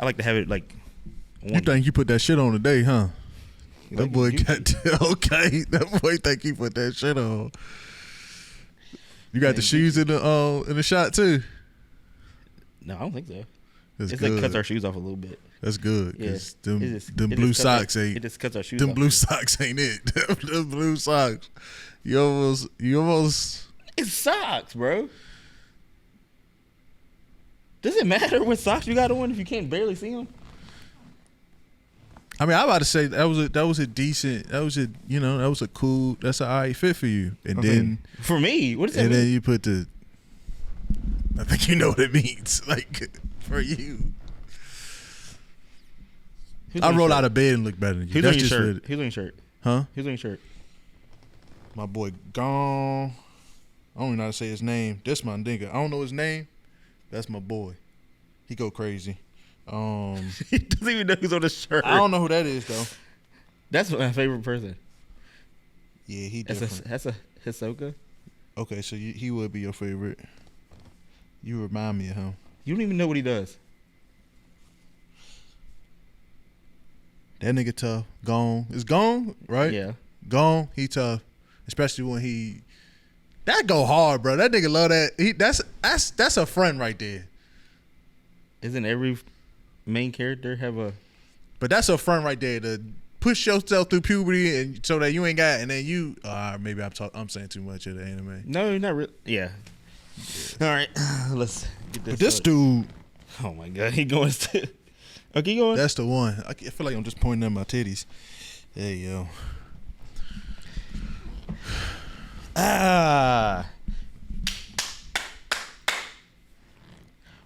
like to have it like. You think you put that shit on today, huh? That Like, boy got okay. That boy think he put that shit on. You got the shoes in the shot too. No, I don't think so. That's It's good. like cuts our shoes off a little bit. That's good. Yeah, Cause them blue socks ain't. It just cuts our shoes Them off. blue socks ain't it. Them blue socks. You almost. It's socks, bro. Does it matter what socks you got on if you can't barely see them? I mean, I'm about to say that was a decent. That was a cool. That's an alright fit for you. And then for me, what does that and mean? then you put the. I think you know what it means. Like for you. I roll out of bed and look better than you. Who's That's on your just shirt? what- Who's on your shirt? Huh? Who's on your shirt? My boy Gone. I don't even know how to say his name. This my nigga. I don't know his name. That's my boy. He go crazy. He doesn't even know who's on the shirt. I don't know who that is though. That's my favorite person. Yeah, he different. That's a Hisoka. Okay, so he would be your favorite. You remind me of him. You don't even know what he does. That nigga tough. Gone. It's Gone, right? Yeah. Gone. He tough. Especially when he that go hard, bro. That nigga love that. That's a friend right there. Isn't every main character have a? But that's a front right there to push yourself through puberty and so that you ain't got, and then you. Maybe I'm saying too much of the anime. No, you're not really. Yeah. All right, let's get this. But this dude, oh my god, he going to. Okay, going. that's the one. I feel like I'm just pointing at my titties. There you go.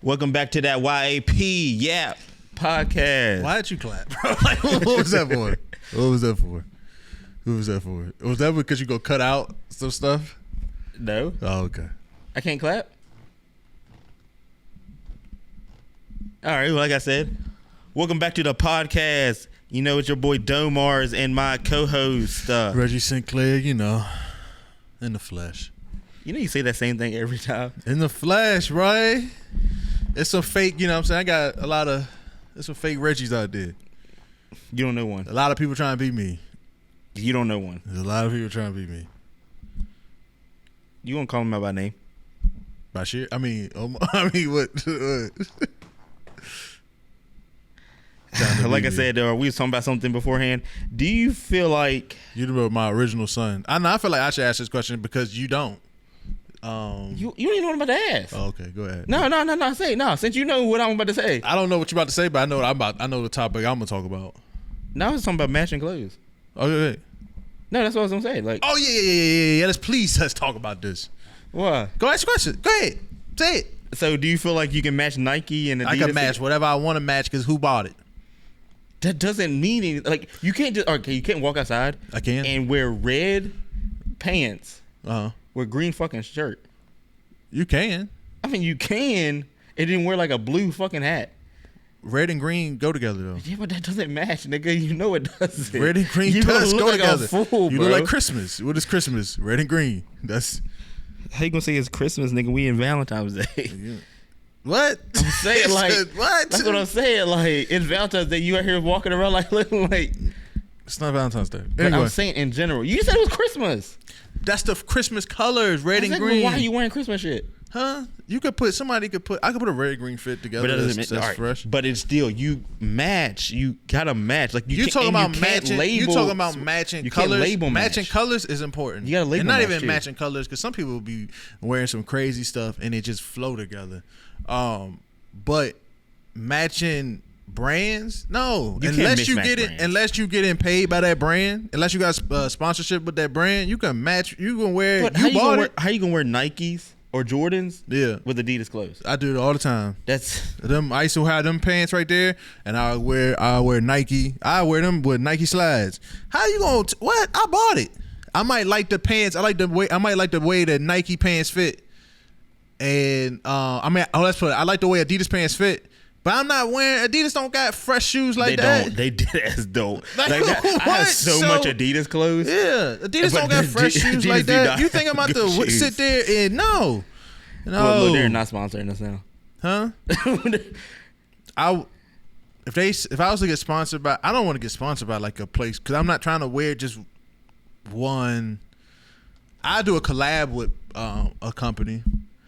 Welcome back to that YAP podcast. Why did you clap, bro? Like, what was that for? What was that for? Who was that for? Was that because you go cut out some stuff? No, Oh, okay. I can't clap. All right, like I said, welcome back to the podcast. You know, it's your boy Domarz and my co-host. Regi Sinclair, in the flesh. You know, you say that same thing every time. In the flesh, right? It's some fake, you know what I'm saying? I got there's some fake Reggies out there. You don't know one. A lot of people trying to be me. You don't know one. There's a lot of people trying to be me. You won't call him out by name. By shit? I mean, what? Like I said, we was talking about something beforehand. Do you feel like You know my original son. I feel like I should ask this question because you don't. you don't even know what I'm about to ask? Oh, okay, go ahead. No. Say no. Since you know what I'm about to say. I don't know what you're about to say, but I know I know the topic I'm gonna talk about. No, I was talking about matching clothes. Okay. No, that's what I was gonna say. Like, Oh yeah. Let's talk about this. what? Go ask your question. Go ahead. Say it. So, do you feel like you can match Nike and Adidas? I can match whatever I want to match because who bought it? That doesn't mean anything. Like, you can't just you can't walk outside. I can. And wear red pants with green fucking shirt. You can. I mean, you can. And then wear like a blue fucking hat. Red and green go together though. Yeah, but that doesn't match, nigga. You know it doesn't. Red and green you does look go like together. A fool, you bro. look like Christmas. What is Christmas? Red and green. That's How you gonna say it's Christmas, nigga? We in Valentine's Day. yeah. What? I'm saying like what? That's what I'm saying. Like it's Valentine's Day. You out here walking around like looking like. It's not Valentine's Day. But Anyway, I'm saying in general. You said it was Christmas. that's the Christmas colors, red and Exactly, green. why are you wearing Christmas shit? Huh? I could put a red and green fit together. But that doesn't that's all right. fresh. But it's still you match. You gotta match. Like You talking about matching? You label, talking about matching you can't colors? label matching match. colors is important. You gotta label and not match, even too. matching colors because some people will be wearing some crazy stuff and it just flow together. But matching brands, no. You can't unless you mismatch get it, brands. unless you getting paid by that brand, unless you got sponsorship with that brand, you can match. You can wear. But you how bought it. how you gonna wear Nikes or Jordans? Yeah, With Adidas clothes. I do it all the time. That's Them I used to have them pants right there, and I wear Nike. I wear them with Nike slides. How you gonna what? I bought it. I might like the pants. I might like the way that Nike pants fit. And let's put it. I like the way Adidas pants fit. But I'm not wearing Adidas. Don't got fresh shoes like that. They did as dope. Like, that, I what? have so much Adidas clothes. Yeah, Adidas But don't got fresh shoes Adidas like do that. not You think I'm about have to good shoes. sit there and no, Well, look, they're not sponsoring us now. huh? if I was to get sponsored by, I don't want to get sponsored by like a place because I'm not trying to wear just one. I do a collab with a company,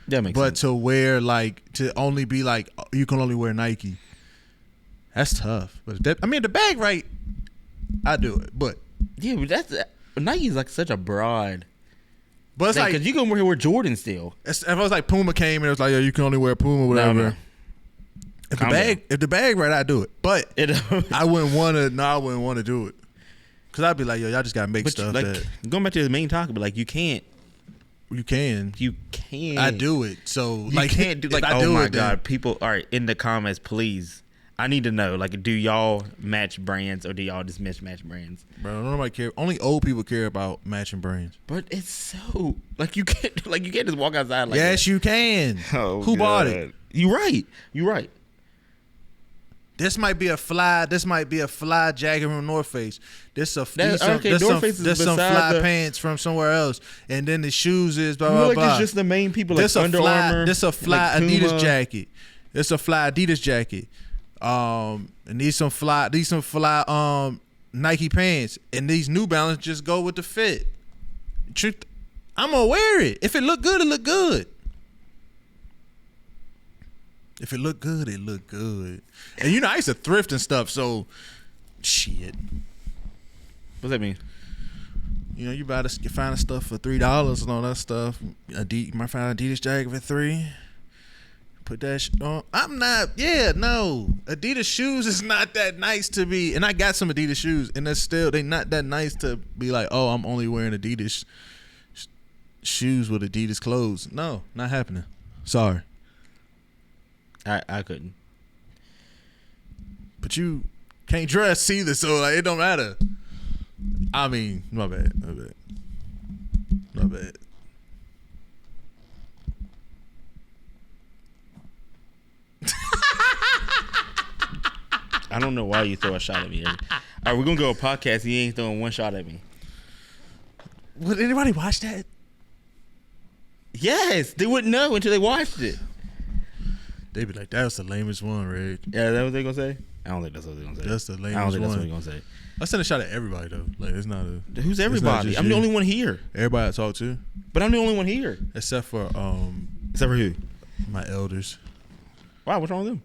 That makes but sense. to wear like to only be like you can only wear Nike. That's tough. But the bag right, I do it. But Yeah, but that's Nike's like such a broad. but it's like Because you can wear Jordan still. if I was like Puma came and it was like, yo, you can only wear Puma, whatever. No. If the bag right, I do it. But It, I wouldn't want to. No, I wouldn't want to do it. Cause I'd be like, yo, y'all just gotta make but stuff like that going back to the main topic, but like you can't. you can. You can't. I do it. So You like, can't do if like. I Oh do my it, then- god! People, all right, in the comments, please. I need to know. Like, do y'all match brands or do y'all just mismatch brands? bro. Nobody care. Only old people care about matching brands. But it's so like you can't just walk outside like. Yes, you can. Oh, Who bought God. it? You right. You right. This might be a fly jacket from North Face. There's some North Face is some beside fly the- pants from somewhere else, and then the shoes is blah I feel blah like blah. it's just the main people like This a Under fly. Armour. This a fly like Adidas Puma. jacket. It's a fly Adidas jacket. And these some fly Nike pants, and these New Balance just go with the fit. Truth, I'm gonna wear it. If it look good, it look good. If it look good, it look good. And you know, I used to thrift and stuff, so shit. What's that mean? You know, you find stuff for $3 and all that stuff. You might find an Adidas jacket for $3. Put that shit on. No. Adidas shoes is not that nice to be. And I got some Adidas shoes, and they not that nice to be like, oh, I'm only wearing Adidas shoes with Adidas clothes. No, not happening. Sorry. I couldn't. But you can't dress either, so like it don't matter. I mean, my bad. I don't know why you throw a shot at me. All right, we're gonna go a podcast. You ain't throwing one shot at me. Would anybody watch that? Yes, they wouldn't know until they watched it. They'd be like, that was the lamest one, Reg. Yeah, is that what they gonna say? I don't think that's what they're gonna say. That's the I don't lamest think that's what one. they're gonna say. I send a shot at everybody though. Like it's not a. Who's not everybody? just I'm the you. only one here. Everybody I talk to, But I'm the only one here. except for Except for who? my elders. Wow, what's wrong with them?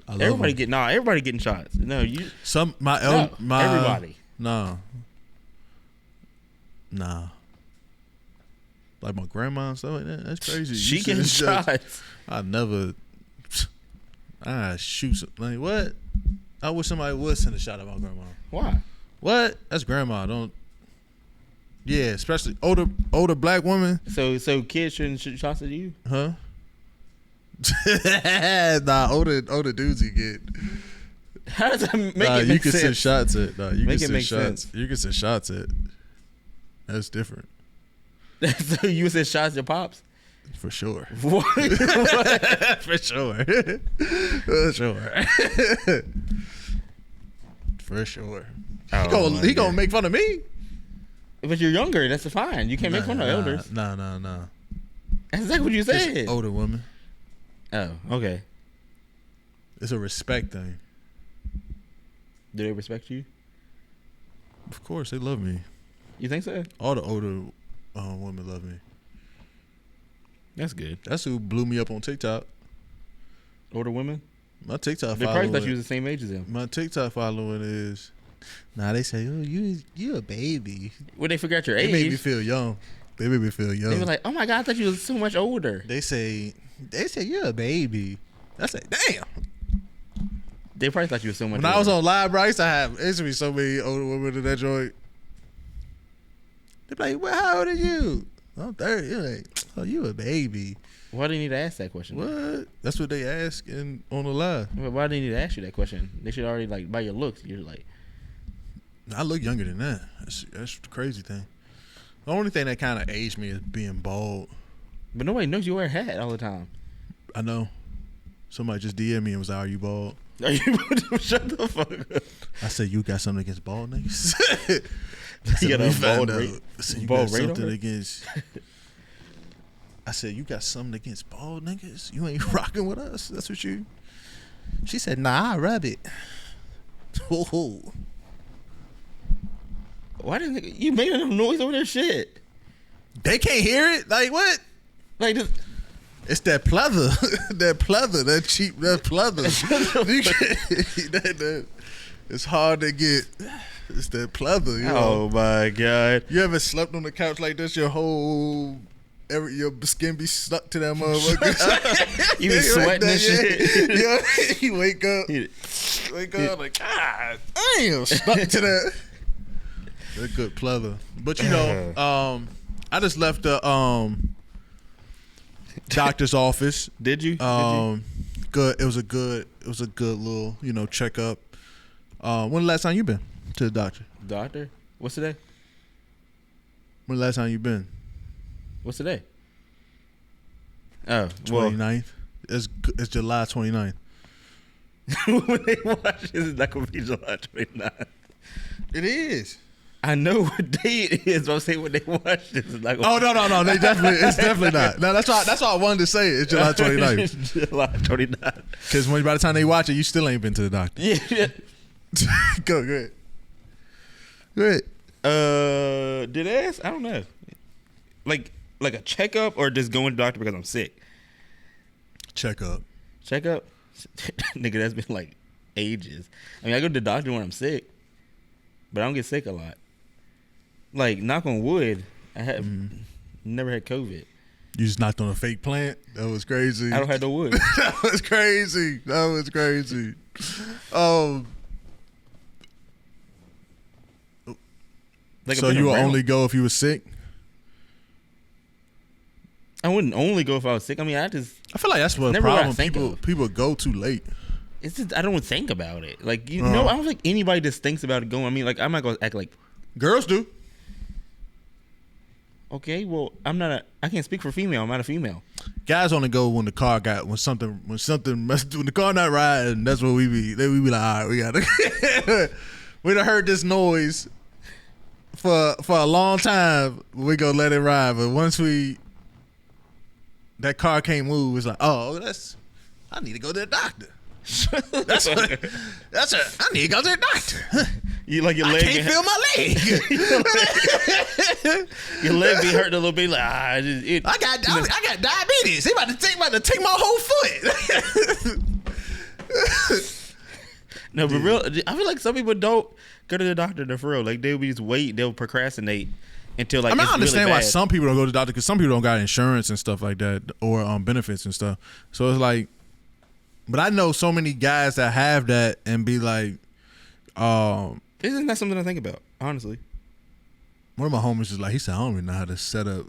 I love Everybody them. everybody getting shots. No, you. Everybody. Nah. Like my grandma and stuff like that. That's crazy. She You getting said- shots. I shoot some, like what? I wish somebody would send a shot at my grandma. Why? What? That's grandma. Don't. Yeah, especially older black woman. So kids shouldn't shoot shots at you? Huh? Nah, older dudes you get. How does that make Nah, it you make can send sense? shots at. Nah, you Make can it send make shots. sense. You can send shots at. That's different. So you said shots at pops? For sure. What? For sure. For sure. For sure. Oh, He gonna make fun of me. But you're younger. That's fine. You can't make fun of elders. Nah. That's exactly what you said. It's older women. Oh, okay. It's a respect thing. Do they respect you? Of course, they love me. You think so? All the older women love me. That's good. That's who blew me up on TikTok. Older women? My TikTok They probably thought following. you was the same age as them. My TikTok following is. Nah, they say, "Oh, you a baby." When they figure out your They age, make me feel young. They make me feel young. they were like, "Oh my god, I thought you was so much older." They say you're a baby. I say, damn. They probably thought you was so much. When older. I was on live, bro, I used to be so many older women in that joint. They be like, "Well, how old are you?" I'm 30. You're like, "Oh, you a baby." Why do you need to ask that question? What? That's what they ask on the live. Why do you need to ask you that question? They should already like by your looks. You're like, I look younger than that. That's the crazy thing. The only thing that kind of aged me is being bald. but nobody knows you wear a hat all the time. I know. Somebody just DM me and was like, "Are you bald?" Are you shut the fuck up? I said, "You got something against bald niggas?" You got a bald I said, "You bald got radar?" something against." I said, "You got something against bald niggas? You ain't rocking with us. That's what you." She said, "Nah, I rub it." Ooh. Why didn't you making enough noise over there? Shit. They can't hear it. Like what? Like this. It's that pleather, that cheap pleather. It's hard to get. It's that pleather. You know? Oh my god! You ever slept on the couch like this? Your skin be stuck to that motherfucker. You be sweating and shit. Yeah, you wake up like, God damn, stuck to that. That good pleather. But you know, I just left the doctor's office. Did you? Good. It was a good little, checkup. When the last time you been to the doctor? Doctor? What's today? When the last time you been? What's today? Oh, 29th. It's July 29th. When they watch this, it's not gonna be July 29th. It is. I know what day it is, but I'm saying when they watch this, it's not gonna no. It's definitely not. No, that's why I wanted to say it. It's July 29th. July 29th. Because by the time they watch it, you still ain't been to the doctor. Yeah. Go ahead. Did I ask? I don't know. Like a checkup or just going to the doctor because I'm sick? Checkup. Nigga, that's been like ages. I mean, I go to the doctor when I'm sick, but I don't get sick a lot. Like, knock on wood, I have never had COVID. You just knocked on a fake plant? That was crazy. I don't have no wood. That was crazy. Like so you would only go if you were sick? I wouldn't only go if I was sick. I mean, I feel like that's what the problem. People go too late. It's just I don't think about it. Like I don't think anybody just thinks about it going. I mean, like I'm not gonna act like girls do. Okay, well I can't speak for female. I'm not a female. Guys only go when the car when something when the car not riding. That's what we be. Then we be like, all right, we gotta. We done heard this noise for a long time. We gonna let it ride, but once that car can't move, it's like, oh, I need to go to the doctor. I need to go to the doctor. You like your I leg? Can't feel my leg. Your leg be hurting a little bit. Like I got diabetes. He about to take my whole foot. No, but real. I feel like some people don't go to the doctor for real. Like they'll be just wait. They'll procrastinate until like. I mean, it's I understand really why bad. some people don't go to the doctor because some people don't got insurance and stuff like that or benefits and stuff. So it's like, but I know so many guys that have that and be like, Isn't that something I think about? Honestly, one of my homies is like, he said, I don't even know how to set up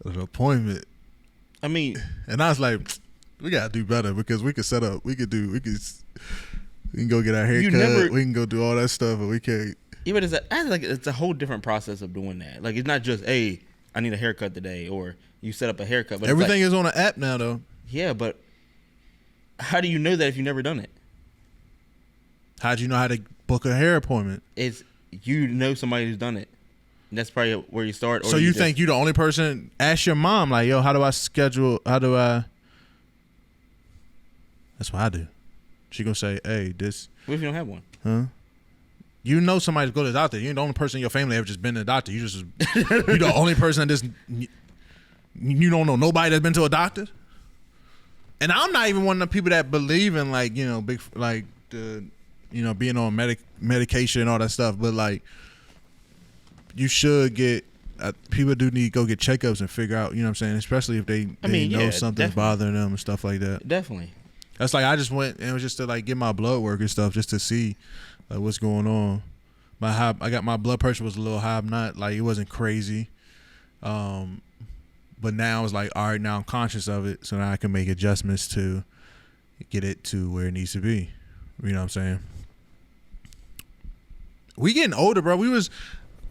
an appointment. I mean, and I was like, we gotta do better because we could set up. We can go get our hair cut. We can go do all that stuff, but we can't. Yeah, but it's a whole different process of doing that. Like it's not just, hey, I need a haircut today, or you set up a haircut. But everything is on an app now, though. Yeah, but how do you know that if you've never done it? How'd you know how to book a hair appointment? It's somebody who's done it. And that's probably where you start. Or so you think you're the only person? Ask your mom, like, yo, how do I schedule? That's what I do. She gonna say, hey, this. What if you don't have one? Huh? You know somebody to go to the doctor. You ain't the only person in your family ever just been to the doctor. You the only person that just you don't know nobody that's been to a doctor. And I'm not even one of the people that believe in like big like the being on medication and all that stuff. But like you should get people do need to go get checkups and figure out. You know what I'm saying? Especially if they know something's bothering them and stuff like that. Definitely. That's like I just went and it was just to like get my blood work and stuff just to see what's going on. I got my blood pressure was a little high, not like it wasn't crazy, but now it's like all right, now I'm conscious of it, so now I can make adjustments to get it to where it needs to be. You know what I'm saying? We getting older, bro.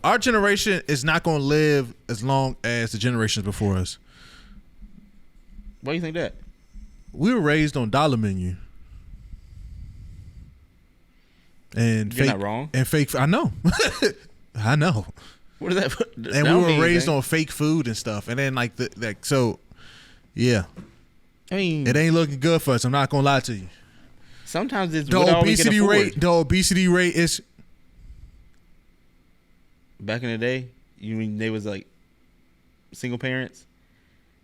Our generation is not gonna live as long as the generations before us. Why do you think that? We were raised on dollar menu. And you're not wrong. And fake. I know. I know. What is that? And we were raised on fake food and stuff. And then like so, yeah. I mean, it ain't looking good for us. I'm not gonna lie to you. Sometimes it's The what all we can obesity afford. rate. The obesity rate is. Back in the day, you mean they was like single parents?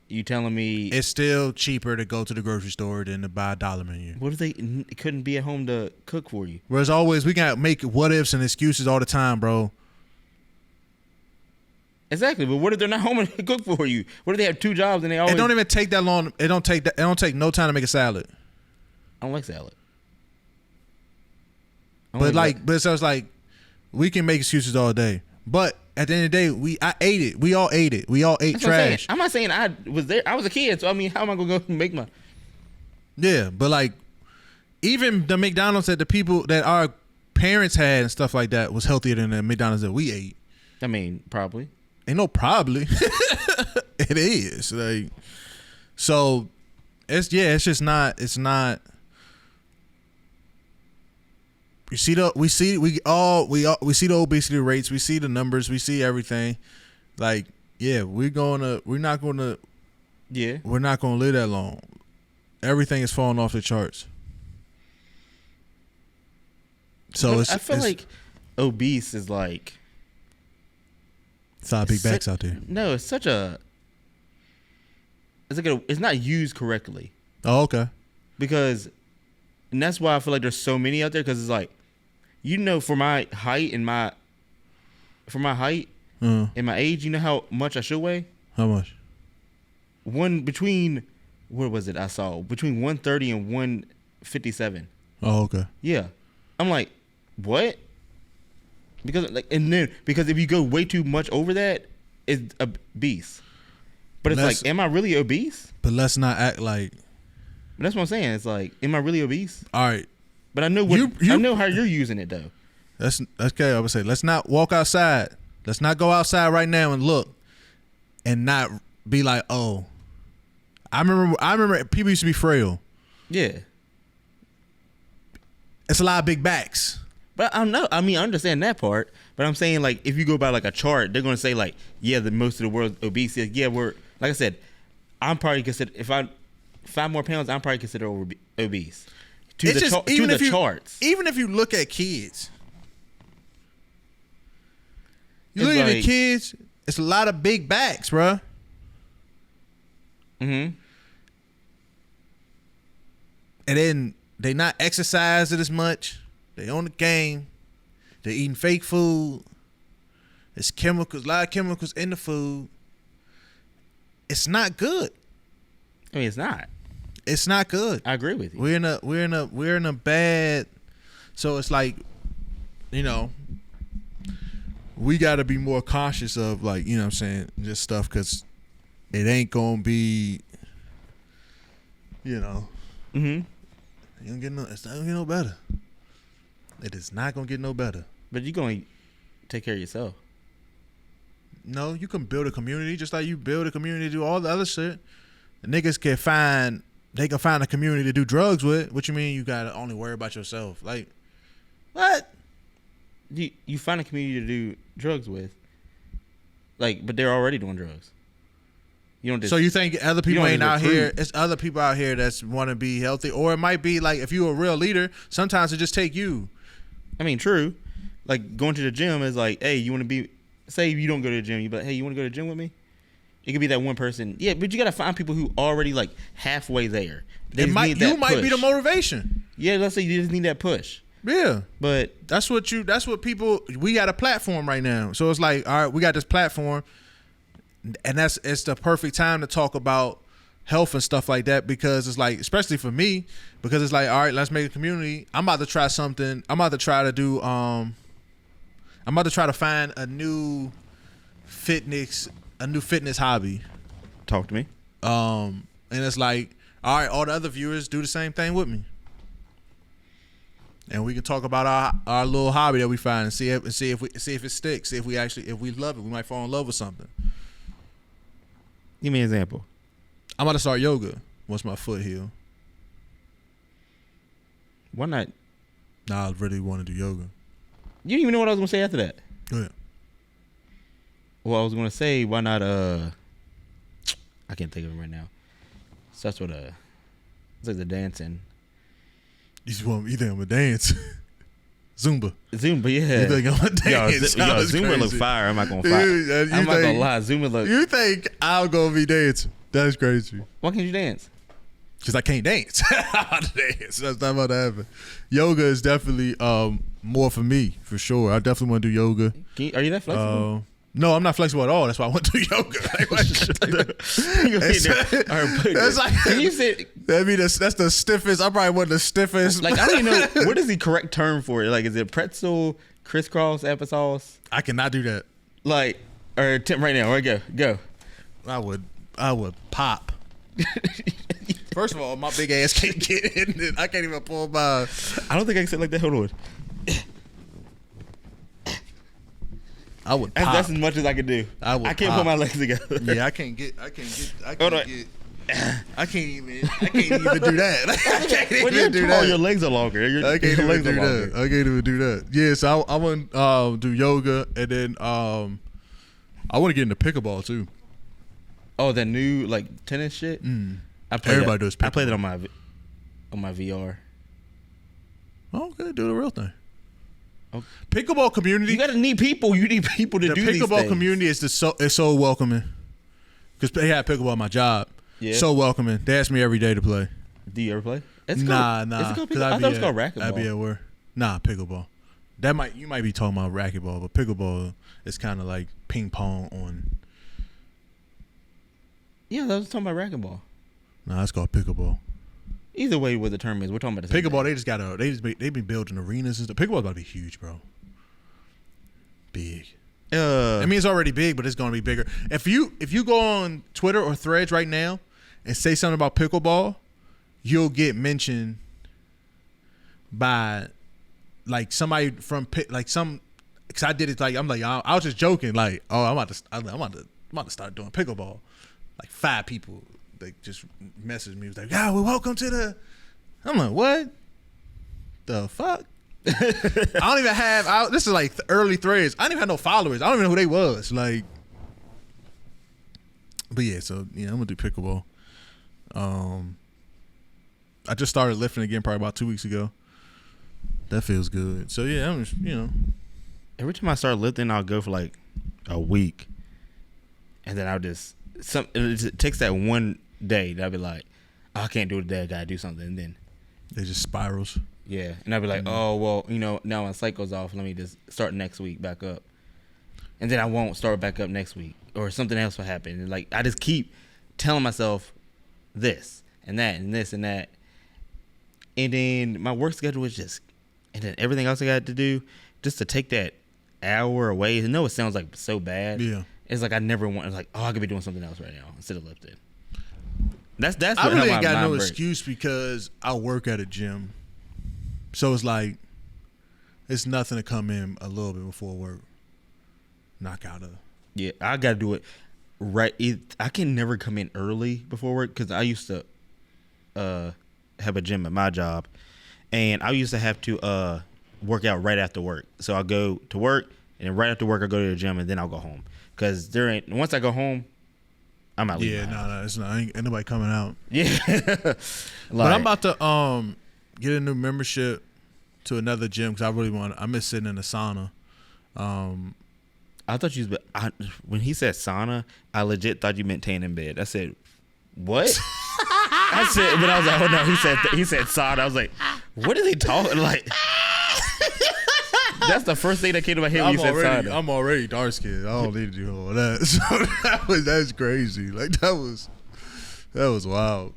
You telling me It's still cheaper to go to the grocery store than to buy a $1 menu. what if they couldn't be at home to cook for you? Whereas always we gotta make what ifs and excuses all the time, bro. Exactly, but what if they're not home to cook for you? What if they have 2 jobs and they always? It don't even take that long. It don't take no time to make a salad. I don't like salad. But so it's like we can make excuses all day. But at the end of the day, I ate it. We all ate it. We all ate That's what I'm saying. trash. I'm not saying I was there. I was a kid, so I mean, how am I gonna go make my? Yeah, but like even the McDonald's that the people that our parents had and stuff like that was healthier than the McDonald's that we ate. I mean, probably. Ain't no probably. It is like so. It's just not. It's not. We see the obesity rates. We see the numbers. We see everything. Like, yeah, we're not gonna live that long. Everything is falling off the charts. So I feel like obese is like 5 big backs out there. No, it's such a. It's like it's not used correctly. Oh, okay. And that's why I feel like there's so many out there because it's like, for my height and my and my age, you know how much I should weigh? How much? Between 130 and 157. Oh, okay. Yeah. I'm like, what? Because if you go way too much over that, it's obese. But it's like, am I really obese? But let's not act like. That's what I'm saying. It's like, am I really obese? All right. But I know I know how you're using it though. That's okay. I would say let's not walk outside. Let's not go outside right now and look, and not be like, oh. I remember people used to be frail. Yeah. It's a lot of big backs. But I know. I mean, I understand that part. But I'm saying like, if you go by like a chart, they're gonna say like, yeah, the most of the world's obese. Yeah, we're like I said, I'm probably considered if I 5 more pounds, I'm probably considered obese. To the charts. Even if you look at kids, you look at the kids, it's a lot of big backs, bro. Mm-hmm. And then they not exercising as much. They on the game. They're eating fake food. There's chemicals, a lot of chemicals in the food. It's not good. I mean, it's not. It's not good. I agree with you. We're in a bad. So it's like, we got to be more cautious of like, you know what I'm saying, just stuff because it ain't gonna be, Mm-hmm. It's not gonna get no better. It is not gonna get no better. But you're gonna take care of yourself. No, you can build a community just like you build a community to do all the other shit. The niggas can find a community to do drugs with. What you mean you gotta only worry about yourself? Like, what? You find a community to do drugs with. Like, but they're already doing drugs. You don't. So you think other people ain't out here? It's other people out here that's want to be healthy, or it might be like if you're a real leader, sometimes it just take you. I mean, true. Like going to the gym is like, hey, you want to be? Say you don't go to the gym, you be like, hey, you want to go to the gym with me? It could be that one person. Yeah, but you gotta find people who already like halfway there. You might be the motivation. Yeah, let's say you just need that push. Yeah, but that's what people. We got a platform right now, so it's like, all right, we got this platform, and it's the perfect time to talk about health and stuff like that because it's like, especially for me, because it's like, all right, let's make a community. I'm about to try something. I'm about to try to do. I'm about to try to find a new fitness hobby. Talk to me. And it's like, all right, all the other viewers do the same thing with me. And we can talk about our little hobby that we find and see if it sticks. See if we love it. We might fall in love with something. Give me an example. I'm about to start yoga once my foot heal. Why not? Nah, I really want to do yoga. You didn't even know what I was gonna say after that. Go ahead. Well, I was gonna say, why not? I can't think of it right now. Starts with a. It's like the dancing. You think I'm a dance? Zumba, yeah. You think I'm a dance? Zumba look fire. I'm not gonna I'm not gonna lie. Zumba look. You think I'm gonna be dancing? That's crazy. Why can't you dance? Because I can't dance. That's not about to happen. Yoga is definitely more for me, for sure. I definitely want to do yoga. Are you that flexible? No, I'm not flexible at all. That's why I want to do yoga. That's like, can you say? That's the stiffest. I'm probably one of the stiffest. Like, I don't even know what is the correct term for it. Like, is it pretzel, crisscross, applesauce? I cannot do that. Like, or Tim, right now, go. I would pop. First of all, my big ass can't get in it. I can't even pull my. I don't think I can sit like that. Hold on. I would pop. That's as much as I can do. I can't put my legs together. Yeah, I can't even do that. I can't when even do that. Your legs are longer. I can't even do that. I can't even do that. Yeah, so I want to do yoga, and then I want to get into pickleball too. Oh, that new like tennis shit. Everybody does pickleball. I played it on my VR. Oh, okay, do the real thing. Okay. Pickleball community. You gotta need people. You need people to do these things. The pickleball community is so welcoming. Because they have pickleball at my job. Yeah. So welcoming. They ask me every day to play. Do you ever play? Nah. I thought it was called racquetball. I'd be at work. Nah, pickleball. You might be talking about racquetball, but pickleball is kind of like ping pong on. Yeah, I was talking about racquetball. Nah, it's called pickleball. Either way, what the term is, we're talking about the same pickleball. Thing. They've been building arenas and stuff. Pickleball about to be huge, bro. Big. I mean, it's already big, but it's going to be bigger. If you go on Twitter or Threads right now and say something about pickleball, you'll get mentioned by like somebody from some. Because I did it I was just joking like, oh, I'm about to start doing pickleball. Like 5 people. They just messaged me. It was like, yeah, well, welcome to the. I'm like, what? The fuck? I don't even have. This is like early Threads. I don't even have no followers. I don't even know who they was. Like, but yeah, so yeah, I'm gonna do pickleball. I just started lifting again probably about 2 weeks ago. That feels good. So yeah, I'm just, every time I start lifting, I'll go for like a week, and then I'll just it takes that one day that I'll be like, oh, I can't do it today. I gotta do something, and then it just spirals. Yeah, and I'll be like, oh well, now my cycle's off. Let me just start next week back up, and then I won't start back up next week, or something else will happen. And like I just keep telling myself this and that and this and that, and then my work schedule is just, and then everything else I got to do, just to take that hour away. I know it sounds like so bad. Yeah. It's like I never want. It's like, oh, I could be doing something else right now instead of lifting. That's. I really ain't got no excuse because I work at a gym, so it's like it's nothing to come in a little bit before work. Knock out a. Yeah, I gotta do it right. I can never come in early before work because I used to have a gym at my job, and I used to have to work out right after work. So I'll go to work, and right after work I go to the gym, and then I'll go home. Because once I go home, I'm out. Yeah, no, it's not. Ain't nobody coming out. Yeah, but I'm about to get a new membership to another gym because I really want. I miss sitting in the sauna. I thought when he said sauna, I legit thought you meant tan in bed. I said, what? I was like, oh no, he said sauna. I was like, what are they talking like? That's the first thing that came to my head when you said sauna. I'm already dark skinned. I don't need to do all that. So that's crazy. Like that was wild.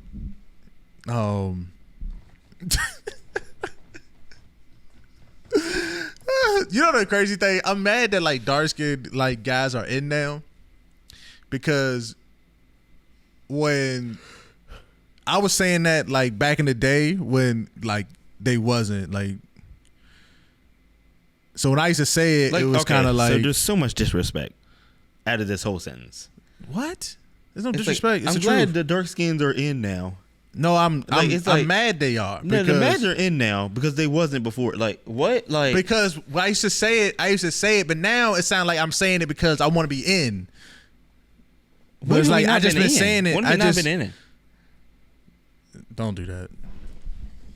You know the crazy thing? I'm mad that like dark skinned like guys are in now because when I was saying that like back in the day when like they wasn't like. So when I used to say it, it was kind of like. So there's so much disrespect out of this whole sentence. What? There's no disrespect. I'm glad the dark skins are in now. No, I'm mad they are. No, the mads are in now because they wasn't before. Like what? Like because I used to say it, but now it sounds like I'm saying it because I want to be in. But it's like I just been saying it. When have I not been in it? Don't do that.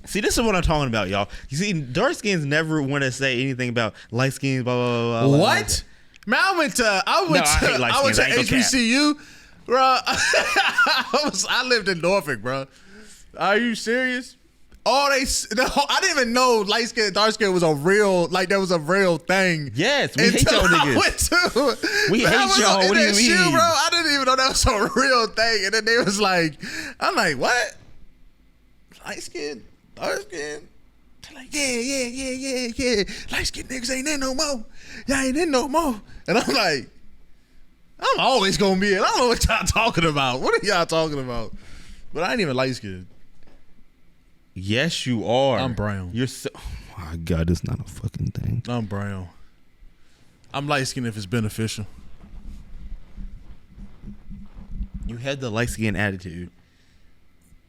See, this is what I'm talking about, y'all. You see, dark skins never want to say anything about light skins, blah, blah, blah, blah. What? Man, I went to HBCU, bro. I lived in Norfolk, bro. Are you serious? I didn't even know light skin, dark skin was a real, like that was a real thing. Yes, we hate y'all niggas. We hate y'all. What do you mean, bro? I didn't even know that was a real thing. And then they was like, I'm like, what? Light skin, dark skin. They're like, yeah. Light skin niggas ain't in no more. Y'all ain't in no more. And I'm like, I'm always gonna be in. I don't know what y'all talking about. What are y'all talking about? But I ain't even light skinned. Yes, you are. I'm brown. You're so. Oh my God, it's not a fucking thing. I'm brown. I'm light skinned if it's beneficial. You had the light skin attitude.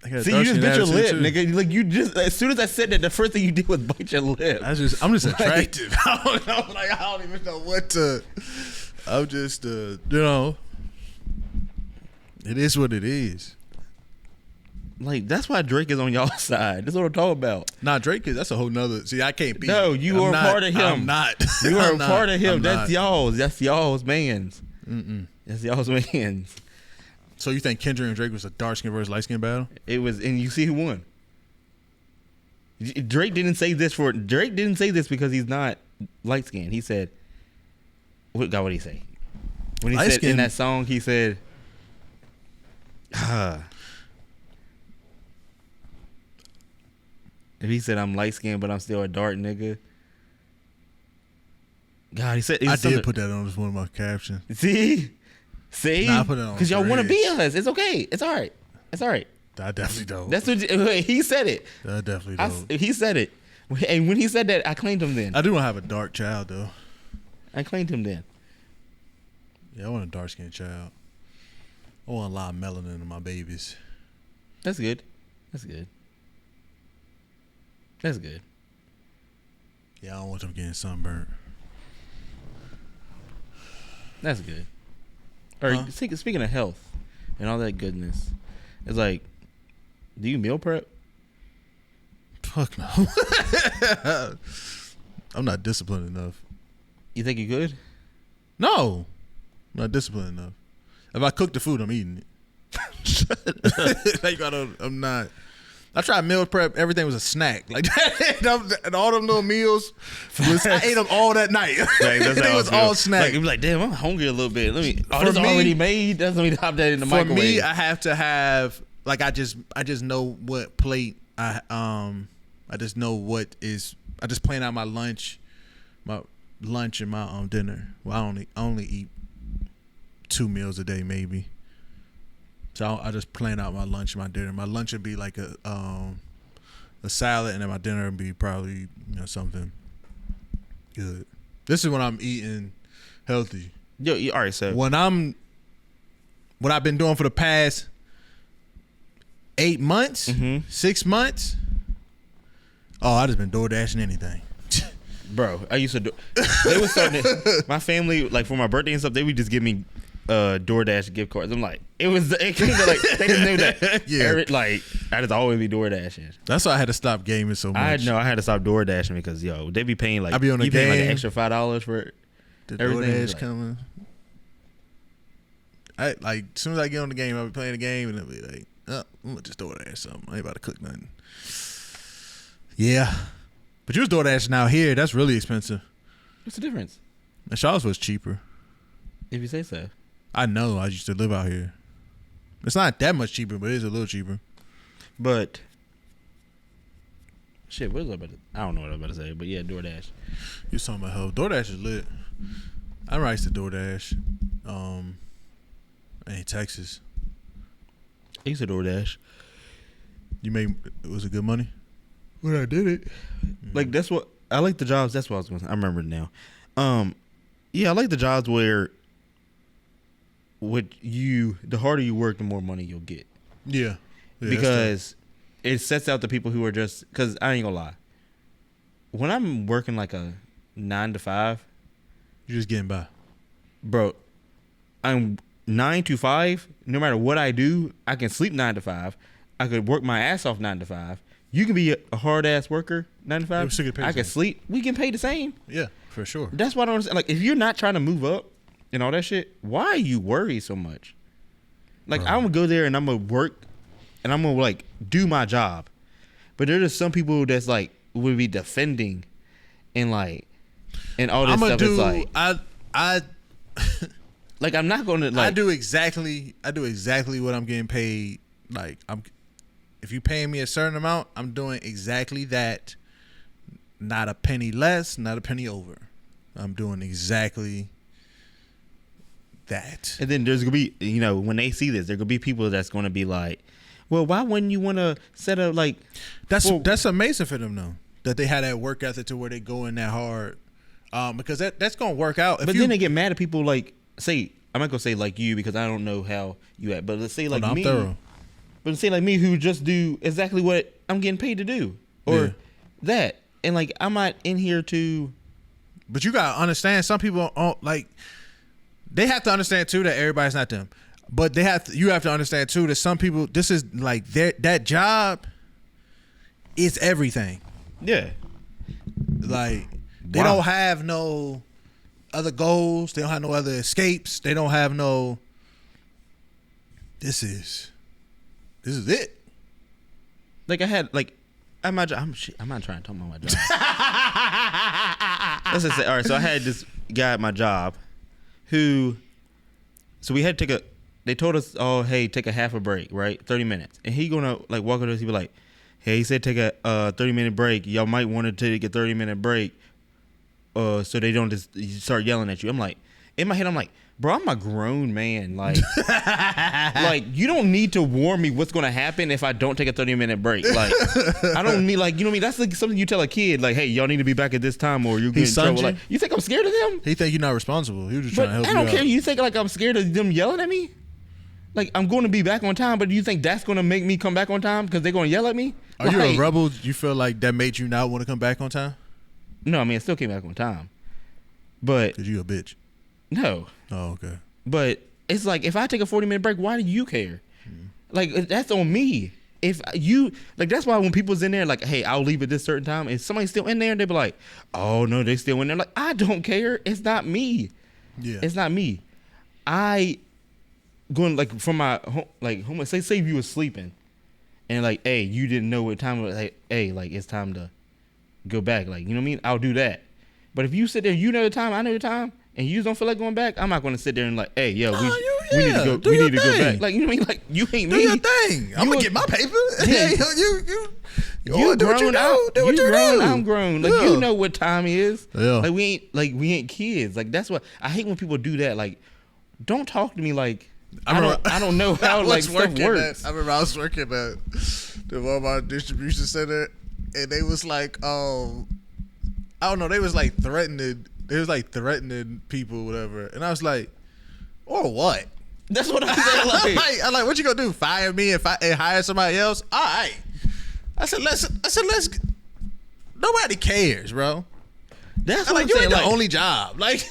See, you just bit your lip, nigga. Like you just, as soon as I said that, the first thing you did was bite your lip. I'm just attractive. I don't know. Like I don't even know what to. I'm just, you know. It is what it is. Like that's why Drake is on y'all side. That's what I'm talking about. Nah, Drake is. That's a whole nother. See, I can't be. No, you are part of him. I'm not. You are a part of him. That's y'all's. That's y'all's man's. That's y'all's man's. So you think Kendrick and Drake was a dark skin versus light skin battle? It was, and you see who won. Drake didn't say this because he's not light skinned. He said, what did he say? When he light said skin. In that song, he said, if he said I'm light skinned but I'm still a dark nigga. God, he said I did put that on as one of my captions. See, nah, I put it on because y'all want to be us. It's okay. It's all right. It's all right. I definitely don't. That's what he said. It. I definitely don't. He said it, and when he said that, I claimed him. Then I do want to have a dark child though. I claimed him then. Yeah, I want a dark skinned child. I want a lot of melanin in my babies. That's good. That's good. That's good. Yeah, I don't want them getting sunburnt. That's good. Or speaking of health and all that goodness, it's like, do you meal prep? Fuck no. I'm not disciplined enough. You think you could? No, I'm not disciplined enough. If I cook the food, I'm eating it. Like I'm not. I tried meal prep. Everything was a snack. Like and all them little meals, I ate them all that night. Like, that's it was all snack. Like, you'd be like, damn, I'm hungry a little bit. This already made. That's let me hop that in the microwave. For me, I have to have like I just know what plate I just know what is. I just plan out my lunch and my dinner. Well, I only eat 2 meals a day maybe. So I just plan out my lunch and my dinner. My lunch would be like a salad, and then my dinner would be probably something good. This is when I'm eating healthy. Yo, all right, so what I've been doing for the past 8 months, 6 months. Oh, I just been door dashing anything. Bro, I used to do. They was starting to, my family, like for my birthday and stuff, they would just give me DoorDash gift cards. I'm like, it came to like they just knew that. Yeah, like I just always be DoorDashing. That's why I had to stop gaming so much. I had to stop DoorDashing because they be paying like I be on the game, like an extra $5 for the everything. DoorDash coming. I like as soon as I get on the game, I'll be playing the game and I'll be like, oh, I'm gonna just DoorDash something. I ain't about to cook nothing. Yeah. But you was DoorDashing out here. That's really expensive. What's the difference? And Shaw's was cheaper. If you say so. I know. I used to live out here. It's not that much cheaper, but it's a little cheaper. But shit, what was I about to? I don't know what I was about to say, but yeah, DoorDash. You're talking about health. DoorDash is lit. I used to DoorDash. In Texas. I used to DoorDash. Was it good money? When I did it, like that's what I like the jobs. That's what I was going to say. I remember it now. Yeah, I like the jobs where the harder you work, the more money you'll get. Yeah, because it sets out the people who are just. Because I ain't gonna lie, when I'm working like a 9 to 5, you're just getting by, bro. I'm 9 to 5. No matter what I do, I can sleep 9 to 5. I could work my ass off 9 to 5. You can be a hard ass worker 9 to 5. I can sleep. We can pay the same. Yeah, for sure. That's why I don't understand. Like, if you're not trying to move up and all that shit, why are you worried so much? Like, I'm gonna go there and I'm gonna work and I'm gonna like do my job. But there's just some people that's like would be defending and like and all this stuff. It's like I like I'm not gonna like I do exactly what I'm getting paid. Like if you paying me a certain amount, I'm doing exactly that. Not a penny less, not a penny over. I'm doing exactly that. And then there's gonna be, you know, when they see this, there gonna be people that's gonna be like, well, why wouldn't you want to set up like? That's amazing for them though, that they had that work ethic to where they go in that hard, because that's gonna work out. But then they get mad at people like, say, I'm not gonna say like you because I don't know how you act, but let's say like me. Thorough. But let's say like me who just do exactly what I'm getting paid to do, or that, and like I'm not in here to. But you gotta understand, some people like. They have to understand too that everybody's not them, but you have to understand too that some people, this is like that job is everything. Yeah, like they don't have no other goals. They don't have no other escapes. They don't have no. This is it. Like I had like at my job. I'm not trying to talk about my job. Let's just say, all right. So I had this guy at my job. So we had to take they told us, oh, hey, take a half a break, right? 30 minutes. And he gonna like walk up to us, he be like, hey, he said take a 30-minute break. Y'all might want to take a 30-minute break so they don't just start yelling at you. I'm like, in my head, I'm like, bro, I'm a grown man. Like, like you don't need to warn me what's going to happen if I don't take a 30-minute break. Like, I don't need, like, you know what I mean? That's like something you tell a kid, like, hey, y'all need to be back at this time or you get in trouble. Like, you think I'm scared of them? He think you're not responsible. He was just trying to help you I don't care. out. You think like I'm scared of them yelling at me? Like, I'm going to be back on time, but do you think that's going to make me come back on time because they're going to yell at me? Are like, you a rebel? You feel like that made you not want to come back on time? No, I mean, I still came back on time. But. Because you a bitch. No. Oh, okay. But it's like, if I take a 40-minute break, why do you care? Like, that's on me. If you, like, that's why when people's in there, like, hey, I'll leave at this certain time, and somebody's still in there, and they be like, oh, no, they still in there. Like, I don't care. It's not me. Yeah. It's not me. Going, like, from my home, like, home, say if you was sleeping, and, like, hey, you didn't know what time it was, like, hey, like, it's time to go back. Like, you know what I mean? I'll do that. But if you sit there, you know the time, I know the time, and you don't feel like going back, I'm not going to sit there and like, hey, yo, we need to go. We need to go back. Like, you know what I mean? Like, you ain't me. Do your thing. I'm gonna get my paper. Yeah, you grown out. You grown. I'm grown. Like, you know what time it is. Yeah. Like, we ain't kids. Like, that's what I hate when people do that. Like, don't talk to me like I don't know how like stuff works. I remember I was working at the Walmart distribution center, and they was like, I don't know, they was like threatening. They was like threatening people, whatever, and I was like, or what? That's what I'm saying. I'm like, what you gonna do? Fire me and hire somebody else? All right. I said, let's. Nobody cares, bro. That's what I'm like. saying. You ain't like, the only job. Like,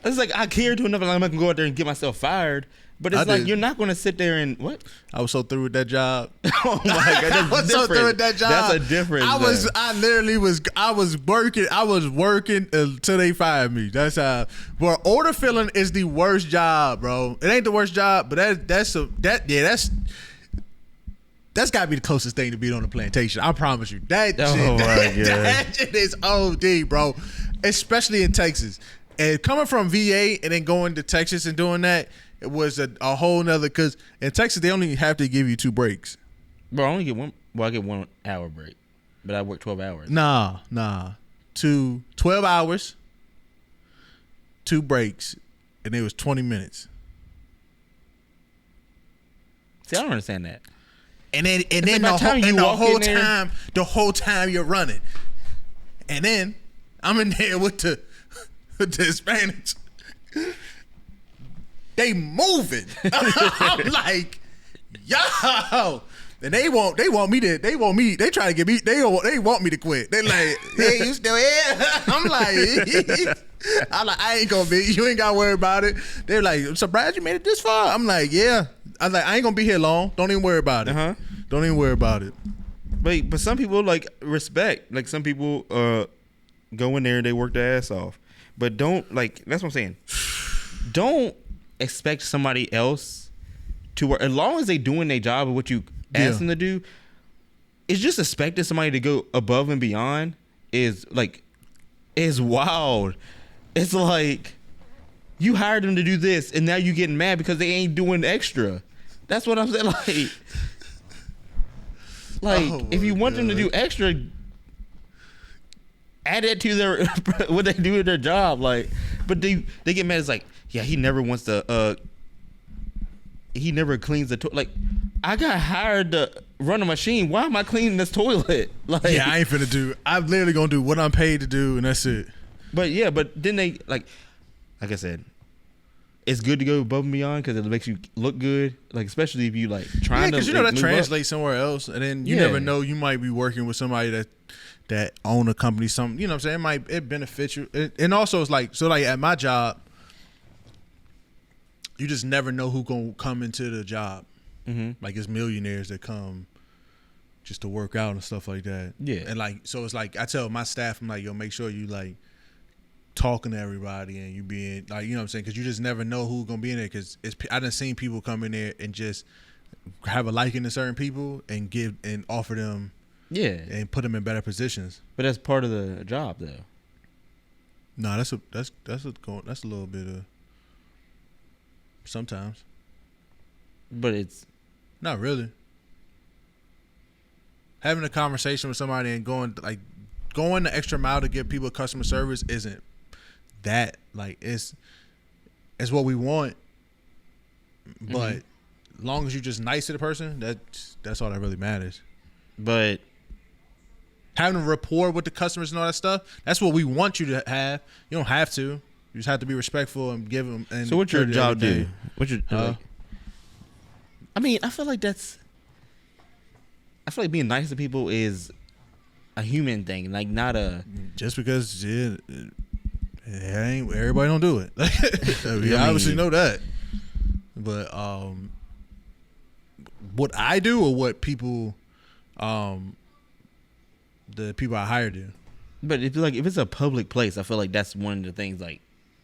it's like I care to enough. Like, I'm not gonna go out there and get myself fired. But it's like you're not gonna sit there and what? I was so through with that job. Oh my god, that's I was so through with that job. That's a difference. I was working until they fired me. That's how. But order filling is the worst job, bro. It ain't the worst job, but that's got to be the closest thing to being on the plantation. I promise you. That shit is OD, bro. Especially in Texas. And coming from VA and then going to Texas and doing that, it was a whole nother, because in Texas they only have to give you 2 breaks. Bro, I only get one. Well, I get 1 hour break, but I work 12 hours. Nah. 12 hours, 2 breaks, and it was 20 minutes. See, I don't understand that. And then the whole time you're running, and then I'm in there with the Hispanics. They moving. I'm like, yo. And they want me. They try to get me. They want me to quit. They like, hey, you still here? I'm like, I ain't gonna be. You ain't gotta worry about it. They're like, I'm surprised you made it this far. I'm like, yeah. I was like, I ain't gonna be here long. Don't even worry about it. Don't even worry about it. But some people like respect. Like some people go in there and they work their ass off. But don't like that's what I'm saying. Don't expect somebody else to work as long as they doing their job of what you ask them to do. It's just expecting somebody to go above and beyond is wild. It's like you hired them to do this and now you getting mad because they ain't doing extra. That's what I'm saying. If you want them to do extra, add it to their what they do with their job. But they get mad. It's like, yeah, he never wants to. He never cleans the toilet. I got hired to run a machine. Why am I cleaning this toilet? Yeah, I ain't finna do. I'm literally gonna do what I'm paid to do, and that's it. But then they like I said, it's good to go above and beyond because it makes you look good. Especially if you trying to. Because that translates somewhere else, and then you never know. You might be working with somebody that own a company. Something, you know what I'm saying? It benefits you, and also it's at my job, you just never know who gonna come into the job. Mm-hmm. It's millionaires that come just to work out and stuff like that. Yeah, and so it's I tell my staff, I'm yo, make sure you talking to everybody and you being you know what I'm saying, because you just never know who's gonna be in there. Because I done seen people come in there and just have a liking to certain people and give and offer them and put them in better positions. But that's part of the job though. No, that's a little bit of sometimes. But it's not really. Having a conversation with somebody and going the extra mile to give people customer service isn't that it's what we want. But as long as you're just nice to the person, that's all that really matters. But having a rapport with the customers and all that stuff, that's what we want you to have. You don't have to. You just have to be respectful and give them. And so what's your job do? What's your I mean, I feel like being nice to people is a human thing, not a. Just because everybody don't do it. We obviously know that. But what I do or what people, the people I hire do. But if it's a public place, I feel like that's one of the things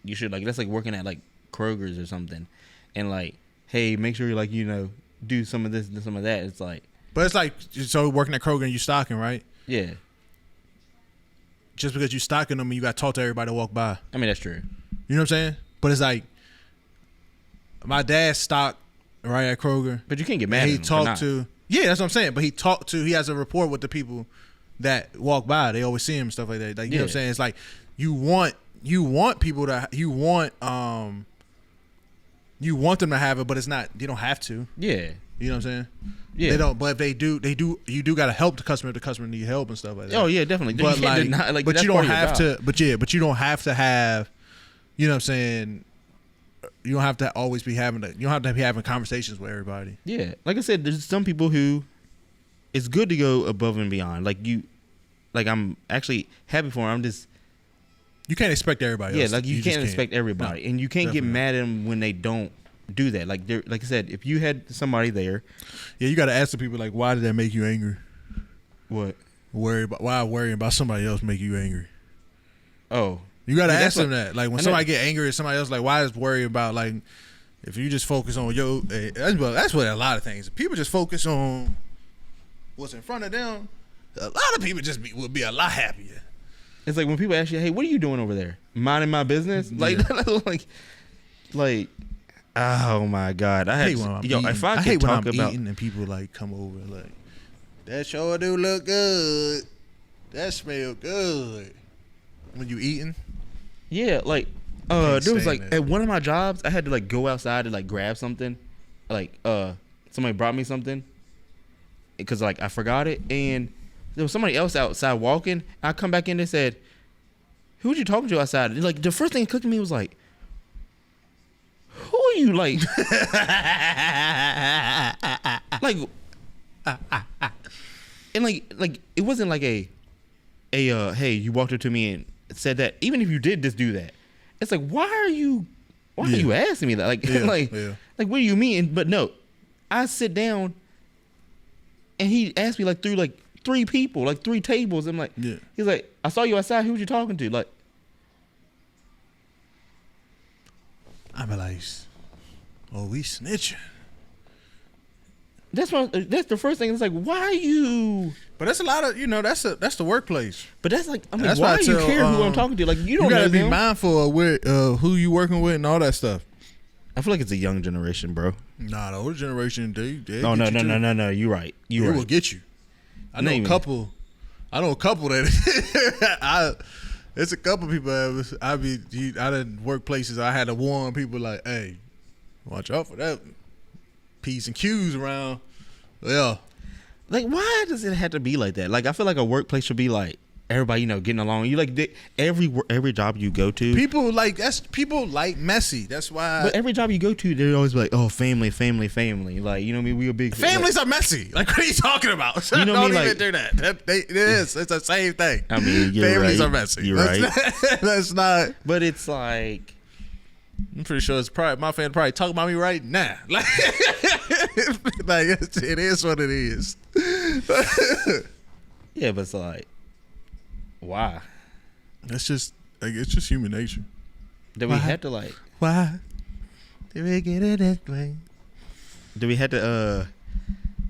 you should that's working at Kroger's or something, and hey, make sure you do some of this and some of that. It's but it's so working at Kroger and you stocking, right? Yeah. Just because you stocking them, you got to talk to everybody that walk by. I mean, that's true. You know what I'm saying? But it's my dad stocked right at Kroger. But you can't get mad at him. He talked to. Yeah, that's what I'm saying. But he has a rapport with the people that walk by. They always see him and stuff like that. You know what I'm saying? It's you want people to you want them to have it, but it's not. You don't have to. Yeah. You know what I'm saying? Yeah. They don't. But if they do. You do got to help the customer if the customer need help and stuff like that. Oh yeah, definitely. But but you don't have to. But you don't have to have. You know what I'm saying? You don't have to always be having. You don't have to be having conversations with everybody. Yeah, like I said, there's some people who it's good to go above and beyond. I'm actually happy for them. I'm just. You can't expect everybody. Yeah, you can't expect everybody, and you can't get mad at them when they don't do that. Like I said, if you had somebody there, yeah, you got to ask the people why did that make you angry? What? Why worrying about somebody else make you angry? Oh, you got to ask them that. When somebody get angry at somebody else, why is worry about if you just focus on that's what a lot of things. People just focus on what's in front of them. A lot of people would be a lot happier. It's when people ask you, "Hey, what are you doing over there? Minding my business?" Oh my God! I hate when I'm eating. If I hate when I'm eating and people come over that sure do look good. That smell good. When you eating? Yeah, there was at one of my jobs, I had to go outside to grab something. Somebody brought me something because I forgot it, and there was somebody else outside walking. I come back in and said, "Who was you talking to outside?" And, the first thing that clicked to me was who are you and it wasn't hey, you walked up to me and said that. Even if you did just do that, it's why are you asking me that? What do you mean? But no, I sit down And he asked me like through like 3 people, like 3 tables. I'm like, Yeah. He's like, I saw you outside. Who was you talking to? Like, I be like, oh, we snitching. that's the first thing. It's like, why you? But that's a lot of, that's the workplace. But that's like, I mean, That's why why I do you tell, care who I'm talking to? Like, you don't gotta know be them. mindful of where, who you working with and all that stuff. I feel like it's a young generation, bro. Nah, the older generation, they Oh, get you too. no. You're right. They You're right. will get you. I know Name a it. couple that it's a couple people that I didn't work places. I had to warn people like, hey, watch out for that P's and Q's around. Yeah. Like, why does it have to be like that? Like, I feel like a workplace should be like everybody, getting along. You like every job you go to. People like messy. That's why. But every job you go to, they're always like, oh, family. Like, you know what I mean? We a big families are messy. Like, what are you talking about? You know what I mean? Don't even Like, do that. It is. It's the same thing. I mean, you're families right. are messy. You're right. That's not. But it's like, I'm pretty sure it's probably my fan probably talking about me right now. Like, it is what it is. yeah, but it's like, why? It's just human nature. Do we have to like? Why did we get it that way? Do we have to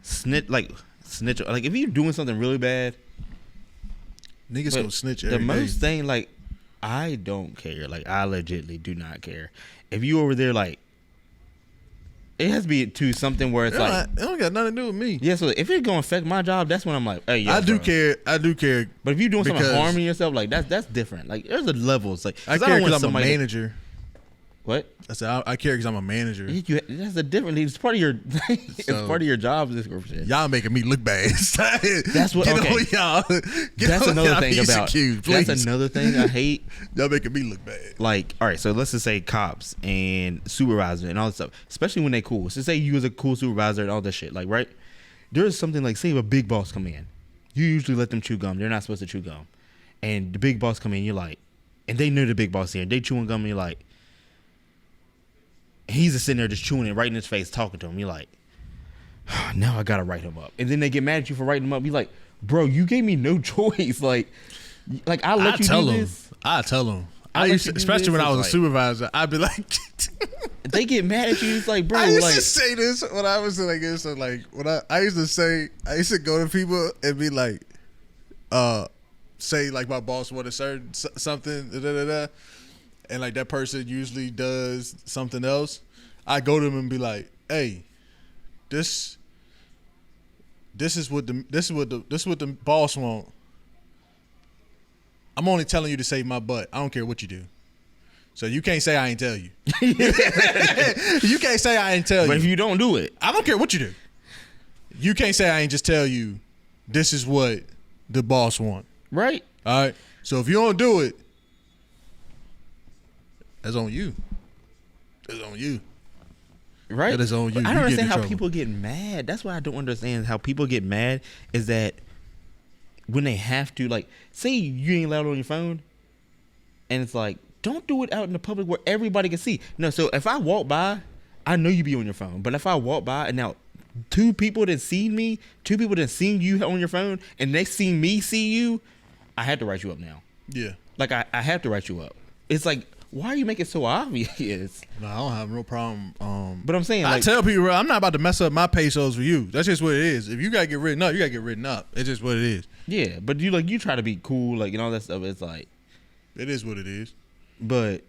snitch? Like, if you're doing something really bad, Niggas gonna snitch the every most day. thing, like, I don't care. Like, I legitimately do not care. If you over there, like, it has to be to something where it's like, it don't got nothing to do with me. yeah. So if it's gonna affect my job, that's when I'm like, hey, yo, I do bro. care. I do care. But if you're doing something because harming yourself, like that's different. Like, there's a levels. Like, I 'cause care don't want because I'm a somebody to- manager. What? I said I care because I'm a manager. That's a different. It's part of your. It's So- part of your job description. Y'all making me look bad. That's what. Get Okay. on y'all. Get That's on another y'all thing P's and about. Q's, please. That's another thing I hate. Y'all making me look bad. Like, all right, so let's just say cops and supervisor and all that stuff, especially when they cool. So say you was a cool supervisor and all that shit, like, right? There's something like, say if a big boss come in, you usually let them chew gum. They're not supposed to chew gum. And the big boss come in, you're like, and they know the big boss here, and they chewing gum, and you're like, and he's just sitting there just chewing it right in his face, talking to him. You're like, oh, now I gotta write him up. And then they get mad at you for writing him up. You're like, bro, you gave me no choice. Like I'll let you do this. I tell them. I used to, Especially when I was a like, supervisor, I'd be like, they get mad at you. It's like, bro, I used like, to say this when I was like this. So like when I used to go to people and be like, say like my boss wanted certain something, and like that person usually does something else. I go to them and be like, hey, this is what the boss want. I'm only telling you to save my butt. I don't care what you do. So you can't say I ain't tell you. You can't say I ain't tell you. but if you don't do it, I don't care what you do. You can't say I ain't just tell you this is what the boss want. right? All right. So if you don't do it, that's on you. That's on you. Right? That is on you. But I You don't get in understand how trouble. people get mad. That's why I don't understand how people get mad is that when they have to, like, say you ain't allowed on your phone, and it's like, don't do it out in the public where everybody can see. No, so if I walk by, I know you be on your phone. But if I walk by and now 2 people that seen me, 2 people that seen you on your phone, and they see me see you, I had to write you up now. Yeah. Like, I have to write you up. It's like, why are you making it so obvious? No, I don't have no problem. But I'm saying, I like, tell people, I'm not about to mess up my pesos for you. That's just what it is. If you gotta get written up, you gotta get written up. It's just what it is. yeah, but you try to be cool, like, and all that stuff. It's like, It is what it is. but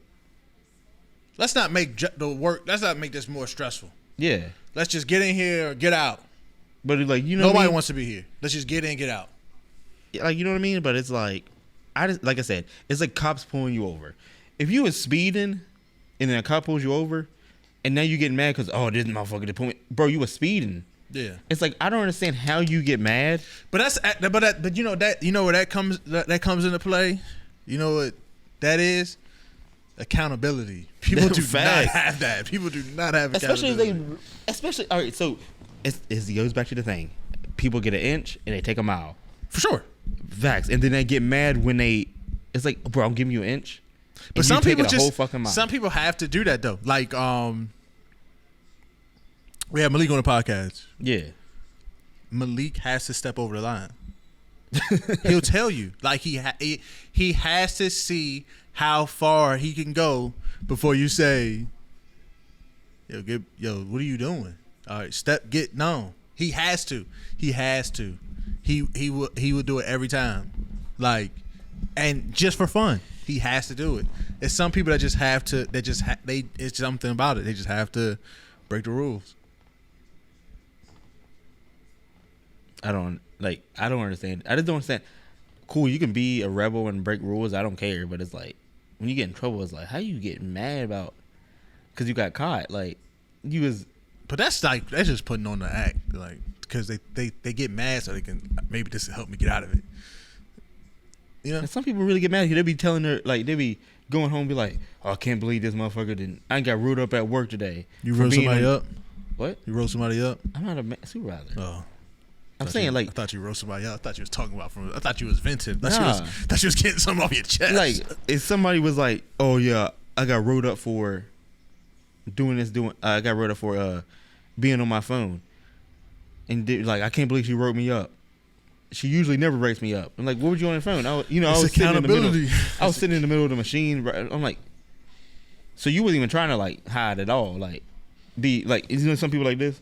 Let's not make the work. Let's not make this more stressful. yeah, Let's just get in here or get out. but it's like, you know, Nobody what wants to be here. Let's just get in, get out. I mean? Like, you know what I mean? But it's like, like I said, it's like cops pulling you over. If you was speeding and then a cop pulls you over, and now you getting mad because, oh, this motherfucker did pull me, bro, you was speeding. Yeah. It's like, I don't understand how you get mad. But but you know where that comes into play. You know what that is? Accountability. People do not Facts. have that. People do not have accountability. Especially all right. So it goes back to the thing. People get an inch and they take a mile. For sure. Facts, and then they get mad when they. It's like, bro, I'm giving you an inch. But and some you take people it a just whole fucking mile. some people have to do that though. Like we had Malik on the podcast. Yeah. Malik has to step over the line. He'll tell you. Like he has to see how far he can go before you say, "Yo, what are you doing?" All right, get no. He has to. He will do it every time. Like, and just for fun, he has to do it. It's some people that just have to. It's something about it. They just have to break the rules. I don't understand. I just don't understand. Cool, you can be a rebel and break rules. I don't care. But it's like when you get in trouble, it's like how you get mad about because you got caught. Like you was. But that's just putting on the act, like because they get mad so they can maybe this will help me get out of it. You know, and some people really get mad. They be telling her like they be going home and be like, "Oh, I can't believe this motherfucker didn't. I got ruled up at work today." You wrote somebody up. What? You wrote somebody up. I'm not a supervisor. Oh. I'm saying I thought you wrote somebody up. I thought you was talking about I thought you was venting. I thought you was getting something off your chest. Like if somebody was like, "Oh yeah, I got wrote up for I got wrote up for being on my phone," and like I can't believe she wrote me up. She usually never writes me up. I'm like, "What were you on the phone?" I was accountability. I was sitting in the middle of the machine. I'm like, so you wasn't even trying to like hide at all. Like, be like, you know, some people like this.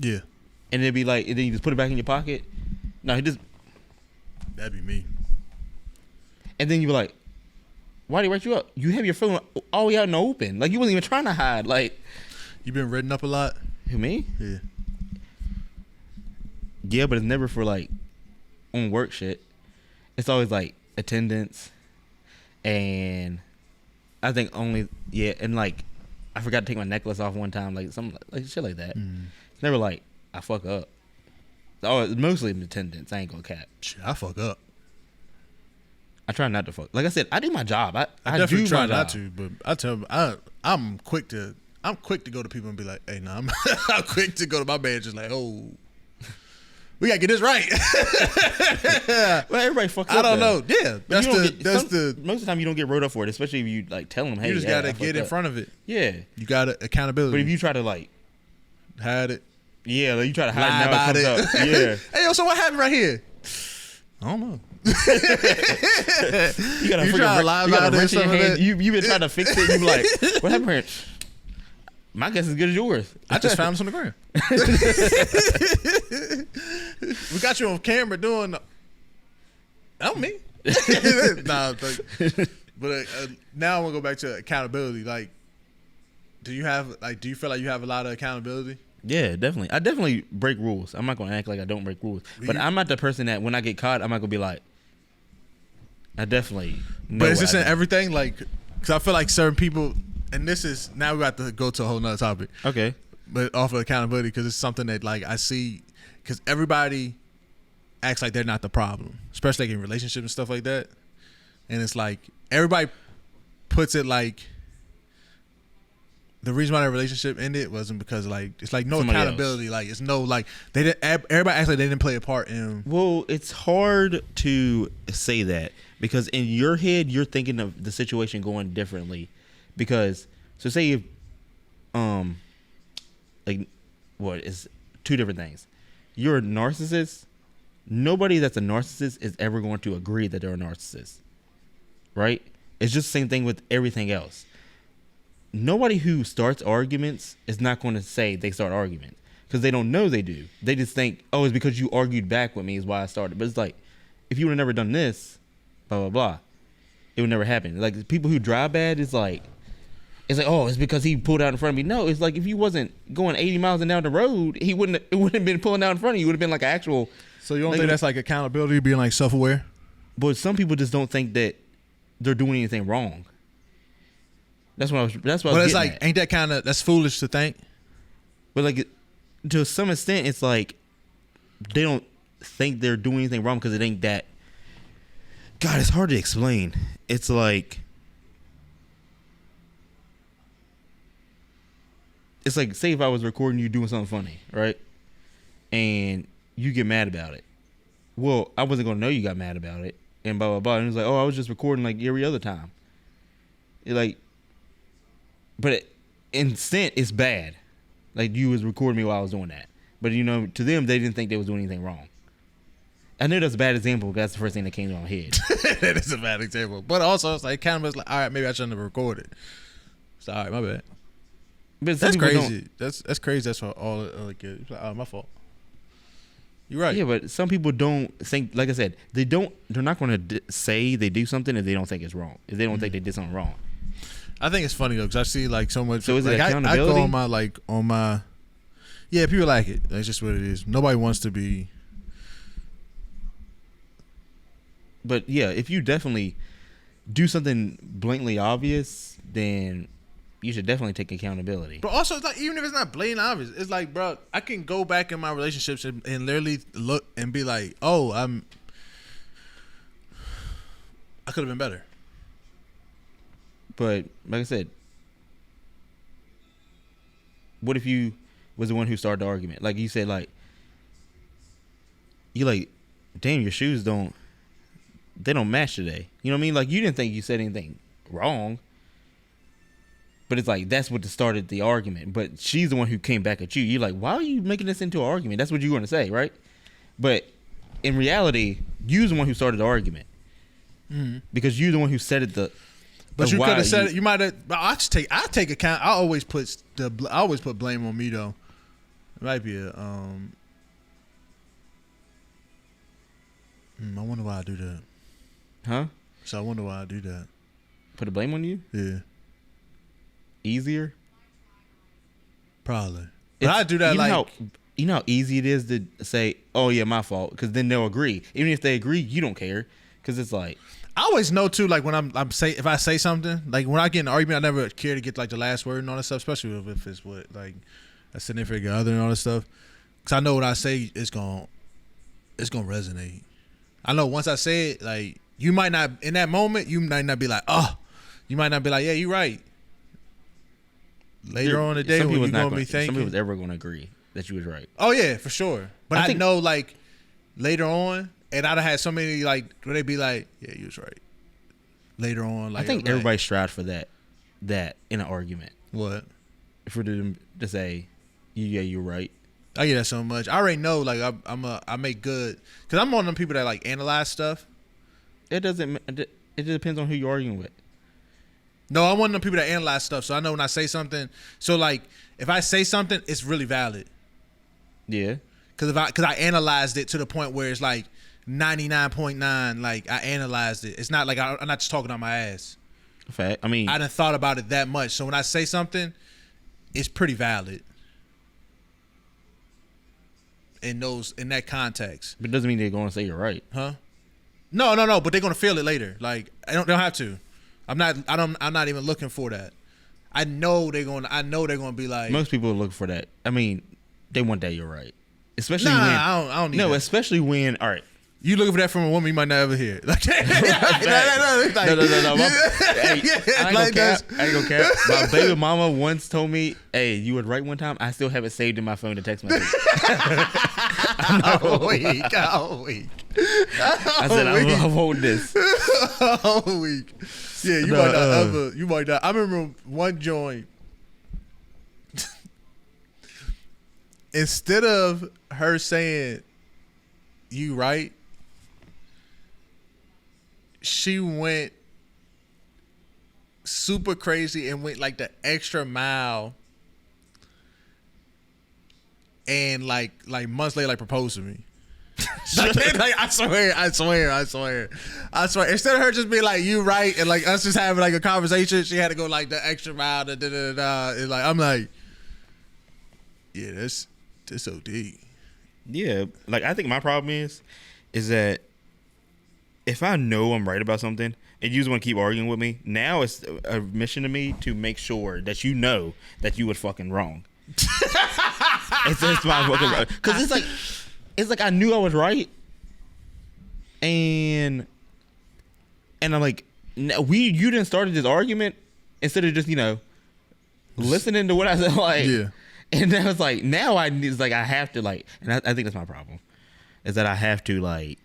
Yeah. And it'd be like, and then you just put it back in your pocket. No, he just. That'd be me. And then you be like, why did he write you up? You have your phone all the way out in the open. Like you wasn't even trying to hide. Like, you been written up a lot? Who, me? Yeah. Yeah, but it's never for like on work shit. It's always like attendance, and I think and like I forgot to take my necklace off one time, like something like shit like that. It's never like I fuck up. Oh, it's mostly attendance. I ain't gonna cap. Shit, I fuck up. I try not to fuck. Like I said, I do my job. I definitely do try my not job. to, but I tell them I'm quick to go to people and be like, "Hey, nah." I'm quick to go to my managers like, "Oh, we gotta get this right." Well, everybody fucks up. I don't know. Yeah, that's the most of the time you don't get wrote up for it, especially if you like tell them, "Hey, you just gotta get in front of it." Yeah, you gotta accountability. But if you try to like hide it, yeah, like you try to hide lie now about it comes up. Yeah. Hey, yo, so what happened right here? I don't know. You gotta try to lie about it. You been trying to fix it. You be like, what happened here? My guess is good as yours. I just found this on the ground. We got you on camera doing. That was me. Nah, but now I want to go back to accountability. Like, do you feel like you have a lot of accountability? Yeah, definitely. I definitely break rules. I'm not gonna act like I don't break rules, but I'm not the person that when I get caught, I'm not gonna be like. I definitely. But is this in everything? Like, because I feel like certain people, and this is now we got to go to a whole nother topic. Okay. But off of accountability, because it's something that like I see, because everybody acts like they're not the problem, especially like in relationships and stuff like that. And it's like everybody puts it like the reason why that relationship ended wasn't because like it's like no Somebody accountability, else. like it's no like they didn't. Everybody acts like they didn't play a part in. Well, it's hard to say that because in your head you're thinking of the situation going differently, because so say if like what is two different things. You're a narcissist. Nobody that's a narcissist is ever going to agree that they're a narcissist, right? It's just the same thing with everything else. Nobody who starts arguments is not going to say they start arguments because they don't know they do. They just think, oh, it's because you argued back with me is why I started. But it's like, if you would have never done this, blah, blah, blah, it would never happen. Like people who drive bad, it's like, oh, it's because he pulled out in front of me. No, it's like if you wasn't going 80 miles an hour down the road, it wouldn't have been pulling out in front of you. It would have been like an actual. So you don't think that's like accountability, being like self-aware? But some people just don't think that they're doing anything wrong. That's what I was. That's what. But it's like, ain't that kind of that's foolish to think? But like, to some extent, it's like they don't think they're doing anything wrong because it ain't that. God, it's hard to explain. It's like say if I was recording you doing something funny, right, and you get mad about it. Well, I wasn't gonna know you got mad about it, and blah blah blah. And it was like, oh, I was just recording like every other time. It like. But in sense, it's bad. Like you was recording me while I was doing that. But you know, to them, they didn't think they was doing anything wrong. I know that's a bad example because that's the first thing that came to my head. That is a bad example. But also, it's like kind of like, all right, maybe I shouldn't have recorded. So all right, my bad. But That's crazy. That's crazy. That's all. Like, my fault. You're right. Yeah, but some people don't think. Like I said, they're not going to say they do something if they don't think it's wrong. If they don't think they did something wrong. I think it's funny though because I see like so much. So is like, it accountability? I go on my. Yeah, people like it. That's just what it is. Nobody wants to be. But yeah, if you definitely do something blatantly obvious, then you should definitely take accountability. But also, it's like even if it's not blatant obvious, it's like, bro, I can go back in my relationships and literally look and be like, oh, I could have been better. But like I said, what if you was the one who started the argument? Like you said, like you like, damn, your shoes don't match today. You know what I mean? Like you didn't think you said anything wrong. But it's like that's what started the argument. But she's the one who came back at you. You're like, why are you making this into an argument? That's what you're going to say, right? But in reality, you're the one who started the argument because you're the one who said it. But you could have said it. You might have. I take account. I always put blame on me though. It might be a. I wonder why I do that. Huh? So I wonder why I do that. Put the blame on you? Yeah. Easier? Probably. But I do that you know how easy it is to say, oh yeah, my fault, because then they'll agree. Even if they agree, you don't care, because it's like. I always know too, like when if I say something, like when I get in an argument, I never care to get like the last word and all that stuff, especially if it's with like a significant other and all that stuff, because I know what I say is gonna resonate. I know once I say it, like you might not in that moment, you might not be like, oh, you might not be like, yeah, you're right. Later on in the day, when you're gonna be thinking, somebody was ever gonna agree that you was right. Oh yeah, for sure. But I know like later on, and I'd have had so many like where they be like, yeah, you was right. Later on, like I think everybody strives for that in an argument. What? For them to say, yeah, you're right. I get that so much. I already know, like I make good because I'm one of them people that like analyze stuff. It depends on who you're arguing with. No, I'm one of them people that analyze stuff, so I know when I say something. So like, if I say something, it's really valid. Yeah. Because I analyzed it to the point where it's like 99.9. Like I analyzed it. It's not like I'm not just talking on my ass. Fact. I mean, I done thought about it that much. So when I say something, it's pretty valid. In that context. But it doesn't mean they're going to say you're right. Huh? No. But they're going to feel it later. Like they don't have to. I'm not even looking for that. I know they're going to be like. Most people look for that. I mean, they want that you're right. Especially when I don't need that. Especially when, all right. You looking for that from a woman you might not ever hear. Like, no. I ain't gonna cap. My baby mama once told me, hey, you were right one time. I still have it saved in my phone to text message. I'm weak. I said, I'm holding this. I'm weak. Yeah, you might not. I remember one joint. Instead of her saying, you right, she went super crazy and went like the extra mile and like months later like proposed to me. like I swear. Instead of her just being like you right and like us just having like a conversation, she had to go like the extra mile. And like I'm like, yeah, that's OD. Yeah, like I think my problem is that if I know I'm right about something and you just want to keep arguing with me, now it's a mission to me to make sure that you know that you was fucking wrong. it's my fucking wrong. Because it's like I knew I was right, and I'm like, you didn't start this argument instead of just listening to what I said, like yeah. And then it's like now I have to like, and I think that's my problem, is that I have to like.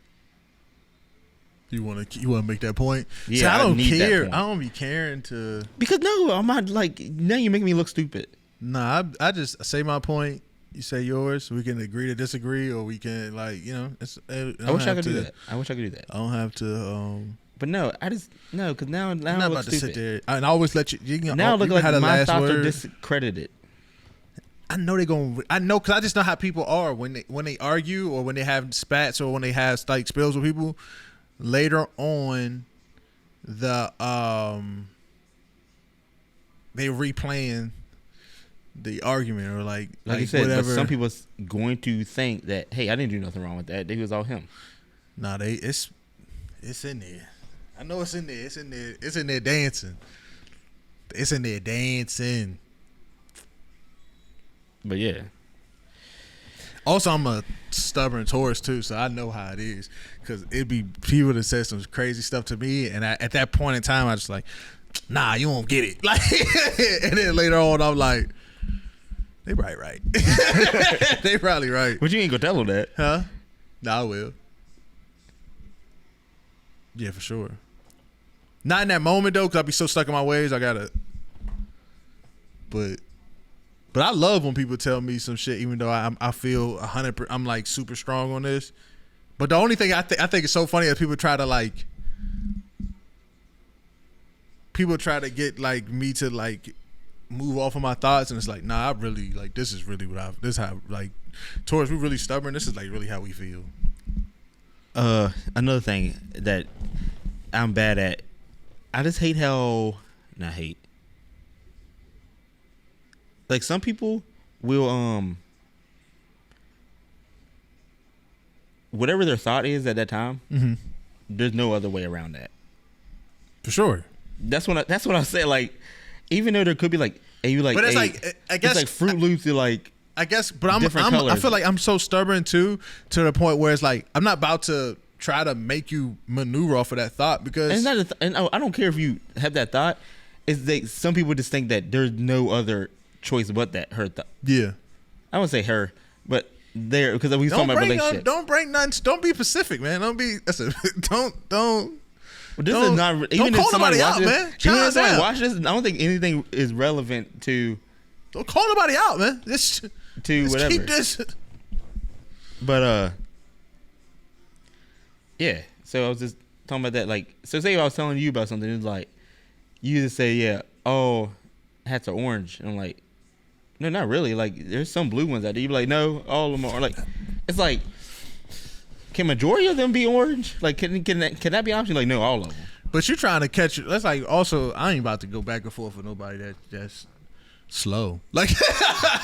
You want to make that point? Yeah, so I don't care. I don't be caring to because no, I'm not like now you're making me look stupid. Nah, I just say my point You say yours. We can agree to disagree, or we can I wish I could do that. I wish I could do that. I don't have to. But no, because now I'm I not look about to stupid. sit there and I always let you. Now I look like the my last thoughts word. are discredited. I know they're going. I know because I just know how people are when they argue or when they have spats or when they have like spills with people. Later on, they replaying the argument or like you said, whatever. but some people going to think that, hey, I didn't do nothing wrong with that. It was all him. Nah, it's in there. I know it's in there. It's in there. It's in there dancing. It's in there dancing. But yeah. Also, I'm a stubborn Taurus too, so I know how it is. Because it'd be people that said some crazy stuff to me, and at that point in time, I just like, nah, you won't get it. Like, and then later on, I'm like, they probably right. They probably right. But you ain't gonna tell them that, huh? Nah, I will. Yeah, for sure. Not in that moment though, because I'll be so stuck in my ways. I gotta. But I love when people tell me some shit, even though I feel 100%. I'm like super strong on this. But the only thing I think is so funny is people try to like. People try to get like me to like move off of my thoughts, and it's like, nah, I really like this is really what this is how like Taurus, we really stubborn. This is like really how we feel. Another thing that I'm bad at, I just hate how not hate. Like some people will whatever their thought is at that time, there's no other way around that. For sure. That's what I said. Like, even though there could be like, hey, you like, but it's hey, like I guess it's like Fruit Loops. You're like, I guess, but I colors. feel like I'm so stubborn too, to the point where it's like I'm not about to try to make you maneuver off of that thought because and it's not. And I don't care if you have that thought. It's some people just think that there's no other choice but that her thought. Yeah, I won't say her, but there because we talking about relationships. Don't bring none. Don't be Pacific, man. Don't be. Don't. Well, this is not even don't if call somebody nobody out, watches, man. Even if somebody watch this, I don't think anything is relevant to. Don't call nobody out, man. Just whatever. Keep this. But yeah. So I was just talking about that. Like, so say I was telling you about something, it's like you just say, yeah, oh, hats are orange, and I'm like, no, not really. Like, there's some blue ones out there. You be like, no, all of them are like. It's like. Can majority of them be orange? Like, can that be option? Like, no, all of them. But you're trying to catch it. That's like also. I ain't about to go back and forth with nobody that's slow. Like,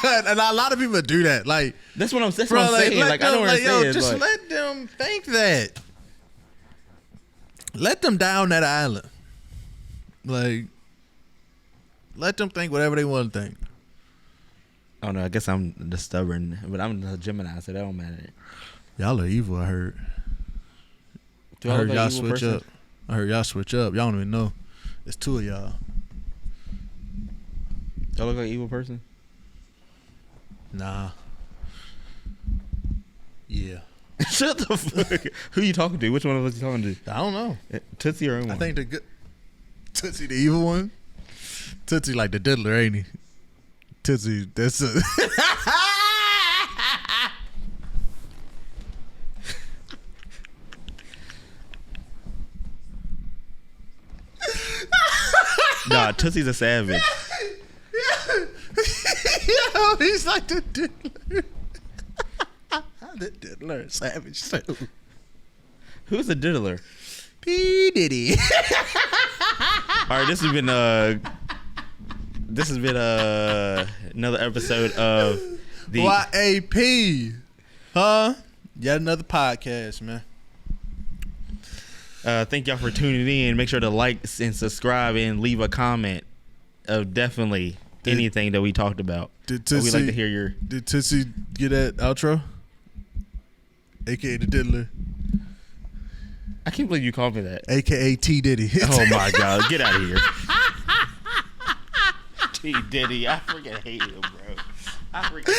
and a lot of people do that. Like, that's what I'm saying. Like, I don't understand. Just let them think that. Let them down that island. Like, let them think whatever they want to think. I don't know. I guess I'm the stubborn, but I'm the Gemini, so that don't matter. Y'all are evil, I heard. I heard y'all switch up. I heard y'all switch up. Y'all don't even know. It's two of y'all. Y'all look like an evil person? Nah. Yeah. Shut the fuck. Who you talking to? Which one of us you talking to? I don't know. Tootsie or Omar? I think the good Tootsie the evil one. Tootsie like the diddler, ain't he? Tootsie, that's a Nah, Tootsie's a savage. Yo, he's like the diddler. The diddler, savage too. Who's the diddler? P Diddy. All right, this has been another episode of the YAP. Huh? Yet another podcast, man. Thank y'all for tuning in. Make sure to like and subscribe and leave a comment of definitely anything that we talked about. We'd like to hear your. Did Tootsie get that outro? AKA the diddler. I can't believe you called me that. AKA T Diddy. Oh my God, get out of here. T Diddy, I freaking hate him, bro. I freaking.